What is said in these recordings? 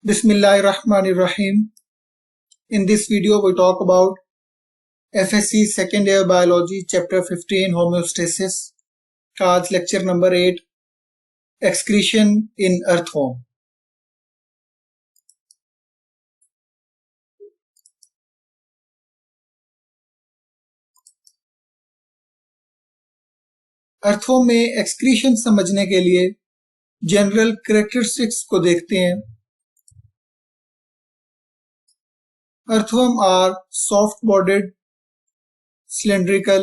Bismillahirrahmanirrahim. In this video, we talk about FSC Second Year Biology, Chapter 15, Homeostasis. आज lecture number 8, Excretion in Earthworm. Earthworm में excretion समझने के लिए general characteristics को देखते हैं. Earthworm are soft-bodied, cylindrical,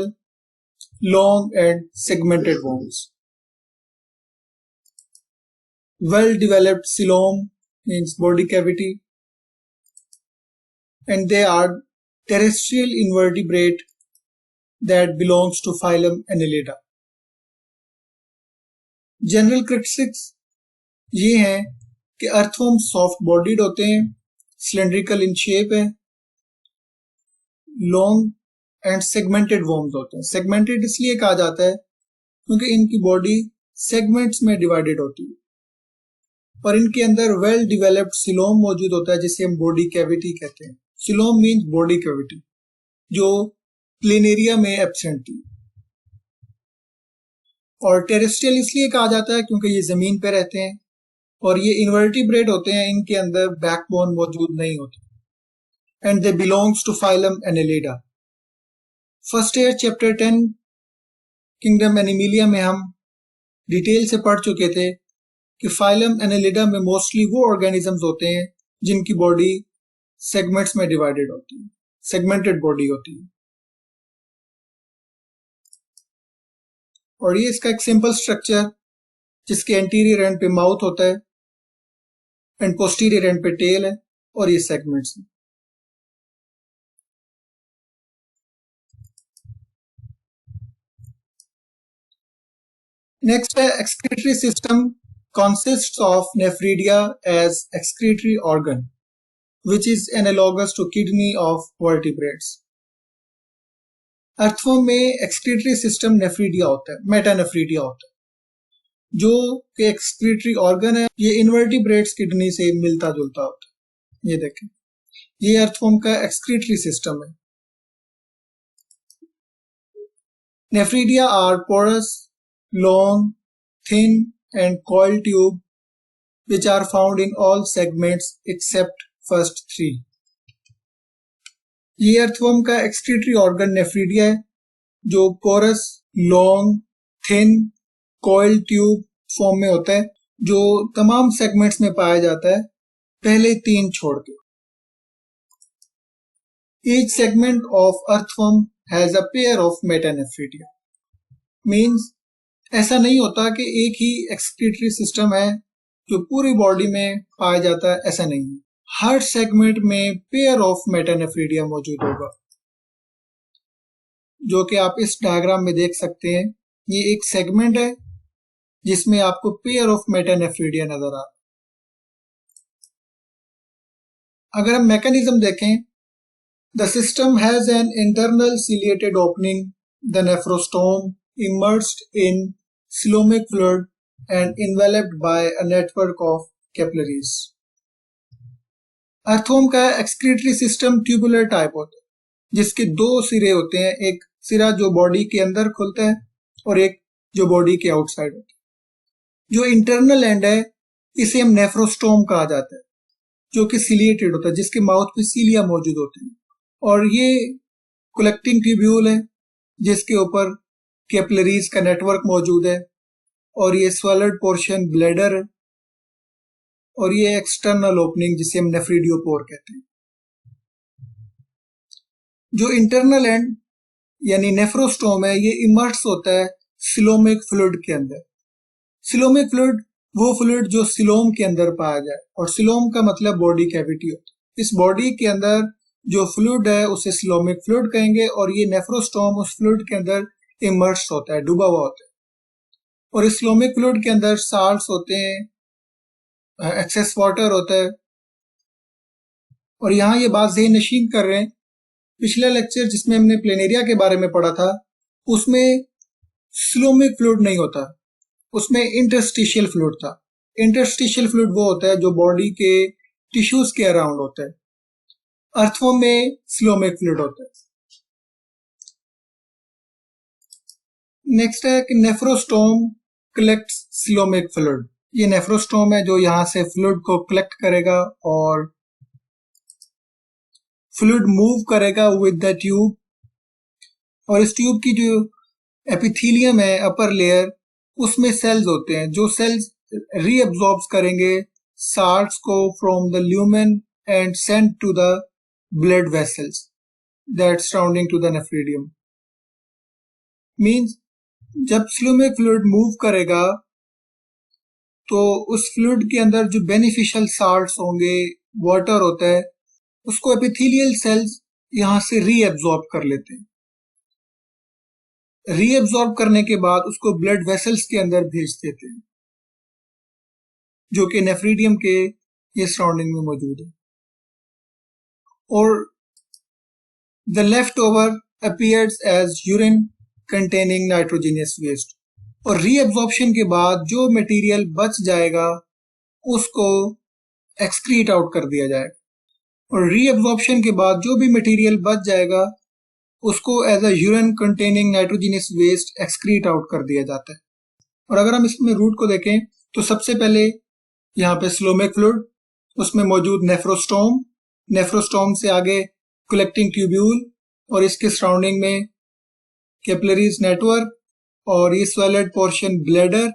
long and segmented worms. Well-developed coelom means body cavity, and they are terrestrial invertebrate that belongs to phylum Annelida. General characteristics ये हैं कि अर्थवर्म सॉफ्ट बॉडीड होते हैं, सिलेंड्रिकल इन शेप है, long and segmented worms होते हैं. Segmented इसलिए कहा जाता है क्योंकि इनकी बॉडी सेगमेंट्स में डिवाइडेड होती है और इनके अंदर वेल डिवेलप्ड सिलोम मौजूद होता है जिसे हम बॉडी कैविटी कहते हैं. सिलोम मीन्स बॉडी कैविटी जो प्लेनेरिया में एब्सेंट थी. और टेरेस्ट्रियल इसलिए कहा जाता है क्योंकि ये जमीन पे रहते हैं और ये इन्वर्टिब्रेट होते हैं, इनके अंदर बैकबोन मौजूद नहीं होती. And they belongs to phylum Annelida. First year chapter 10 kingdom Animalia में हम डिटेल से पढ़ चुके थे कि फाइलम एनेलिडा में मोस्टली वो ऑर्गेनिजम्स होते हैं जिनकी बॉडी सेगमेंट्स में डिवाइडेड होती है, सेगमेंटेड बॉडी होती है. और ये इसका एक सिंपल स्ट्रक्चर जिसके एंटीरियर एंड पे माउथ होता है एंड पोस्टीरियर एंड पे टेल है और ये सेगमेंट्स हैं. नेक्स्ट है excretory system consists of nephridia as excretory organ which is analogous to kidney of vertebrates. Earthworm में एक्सक्रीटरी सिस्टम नेफ्रीडिया होता है, मेटानेफ्रीडिया होता है, जो कि एक्सक्रीटरी ऑर्गन है. ये इन्वर्टिब्रेट्स किडनी से मिलता जुलता होता है. ये देखें, ये अर्थवर्म का एक्सक्रीटरी सिस्टम है. Nephridia are porous, long, thin and coil tube which are found in all segments except first three. ये अर्थवर्म का एक्सक्रीटरी ऑर्गन नेफ्रीडिया है जो porous, long, thin, coil tube form में होता है जो तमाम सेगमेंट्स में पाया जाता है पहले तीन छोड़ के. Each segment of earthworm has a pair of metanephridia. Means ऐसा नहीं होता कि एक ही एक्सक्रीटरी सिस्टम है जो पूरी बॉडी में पाया जाता है, ऐसा नहीं है. हर सेगमेंट में पेयर ऑफ मेटानेफ्रीडिया मौजूद होगा जो कि आप इस डायग्राम में देख सकते हैं. ये एक सेगमेंट है जिसमें आपको पेयर ऑफ मेटानेफ्रीडिया नजर आ. अगर हम मैकेनिज्म देखें, the system has an internal ciliated opening, the nephrostome immersed in coelomic fluid and enveloped by a network of capillaries. Earthworm का एक्सक्रीटरी सिस्टम ट्यूबुलर टाइप होता है जिसके दो सिरे होते हैं, एक सिरा जो बॉडी के अंदर खुलता है और एक जो बॉडी के आउटसाइड होता है. जो इंटरनल एंड है इसे हम नेफ्रोस्टोम कहा जाता है जो कि सिलिएटेड होता है, जिसके माउथ पे सीलिया मौजूद होते हैं. और ये कलेक्टिंग ट्यूब्यूल है जिसके ऊपर कैपिलरीज का नेटवर्क मौजूद है और ये स्वेलड पोर्शन ब्लैडर है और ये एक्सटर्नल ओपनिंग जिसे हम नेफ्रीडियोपोर कहते हैं. जो इंटरनल एंड यानी नेफ्रोस्टोम है ये इमर्स होता है सिलोमिक फ्लूइड के अंदर. सिलोमिक फ्लूइड वो फ्लूइड जो सिलोम के अंदर पाया जाए और सिलोम का मतलब बॉडी कैविटी होता है. इस बॉडी के अंदर जो फ्लूइड है उसे सिलोमिक फ्लूइड कहेंगे और ये नेफ्रोस्टोम उस फ्लूइड के अंदर इमर्स होता है, डूबा हुआ होता है. और इस सिलोमिक फ्लूइड के अंदर साल्ट्स होते हैं, एक्सेस वाटर होता है. और यहाँ ये बात ज़हन नशीन कर रहे हैं, पिछला लेक्चर जिसमें हमने प्लेनेरिया के बारे में पढ़ा था उसमें सिलोमिक फ्लूइड नहीं होता, उसमें इंटरस्टिशियल फ्लूइड था. इंटरस्टिशियल फ्लूइड वो होता है जो बॉडी के टिश्यूज के अराउंड होता है। अर्थवॉर्म में सिलोमिक फ्लूइड होता है। नेक्स्ट है कि नेफ्रोस्टोम कलेक्ट्स सिलोमिक फ्लूइड। ये नेफ्रोस्टोम है जो यहाँ से फ्लूइड को कलेक्ट करेगा और फ्लूइड मूव करेगा विद द ट्यूब, और इस ट्यूब की जो एपिथेलियम है अपर लेयर, उसमें सेल्स होते हैं जो सेल्स रीअब्सॉर्ब करेंगे साल्ट्स को from the lumen and send to the blood vessels that surrounding to the nephridium. Means जब सिलोमिक फ्लूइड मूव करेगा तो उस फ्लूइड के अंदर जो बेनिफिशियल साल्ट्स होंगे, वाटर होता है, उसको एपिथेलियल सेल्स यहां से रीअब्सॉर्ब कर लेते हैं। रीअब्सॉर्ब करने के बाद उसको ब्लड वेसल्स के अंदर भेज देते हैं जो कि नेफ्रिडियम के ये सराउंडिंग में मौजूद है। और the left over appears as urine containing nitrogenous waste. और रीअब्सॉर्प्शन के बाद जो मटेरियल बच जाएगा उसको एक्सक्रीट आउट कर दिया जाएगा। और रीअब्सॉर्प्शन के बाद जो भी मटेरियल बच जाएगा उसको as a urine containing nitrogenous waste excrete out कर दिया जाता है। और अगर हम इसमें रूट को देखें तो सबसे पहले यहाँ पे सिलोमिक फ्लूइड, उसमें मौजूद नेफ्रोस्टोम, नेफ्रोस्टोम से आगे कलेक्टिंग ट्यूब्यूल और इसके सराउंडिंग में कैपिलरीज नेटवर्क, और ये swelled portion bladder,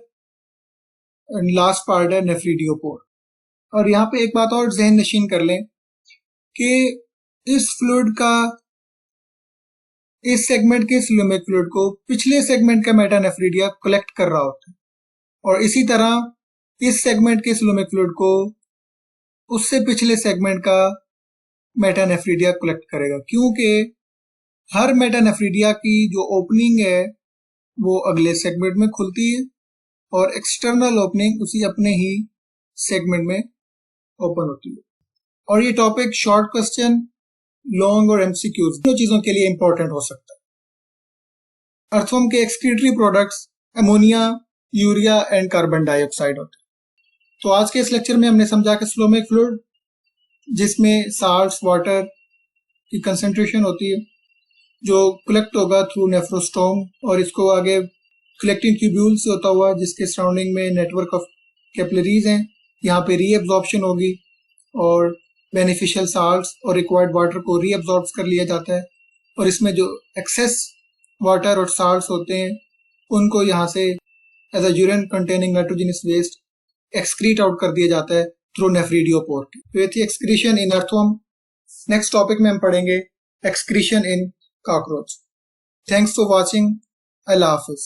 and last part है नेफ्रिडियोपोर। और यहाँ पे एक बात और ज़हन नशीन कर लें कि इस फ्लूइड का, इस सेगमेंट के सिलोमिक फ्लूइड को पिछले सेगमेंट का मेटानेफ्रिडिया कलेक्ट कर रहा होता है, और इसी तरह इस सेगमेंट के सिलोमिक फ्लूइड को उससे पिछले सेगमेंट का मेटानेफ्रिडिया कलेक्ट करेगा, क्योंकि हर मेटानेफ्रिडिया की जो ओपनिंग है वो अगले सेगमेंट में खुलती है और एक्सटर्नल ओपनिंग उसी अपने ही सेगमेंट में ओपन होती है। और ये टॉपिक शॉर्ट क्वेश्चन, लॉन्ग और एमसीक्यूज दोनों चीजों के लिए इंपॉर्टेंट हो सकता है। अर्थवॉर्म के excretory products ammonia, urea and carbon dioxide होते हैं। तो आज के इस लेक्चर में हमने समझा कि सिलोमिक फ्लूइड जिसमें साल्ट्स, वाटर की कंसेंट्रेशन होती है जो कलेक्ट होगा थ्रू नेफ्रोस्टोम, और इसको आगे कलेक्टिंग ट्यूब्यूल से होता हुआ जिसके सराउंडिंग में नेटवर्क ऑफ कैपिलरीज हैं, यहाँ पे रीअब्सॉर्प्शन होगी और बेनिफिशियल साल्ट्स और रिक्वायर्ड वाटर को रीअब्सॉर्ब कर लिया जाता है, और इसमें जो एक्सेस वाटर और साल्ट्स होते हैं उनको यहाँ से as a urine containing nitrogenous waste excrete out कर दिया जाता है थ्रू नेफ्रिडियोपोर। तो ये थी excretion in earthworm. Next topic में हम पढ़ेंगे excretion in cockroach. Thanks for watching. अल्लाह हाफिज।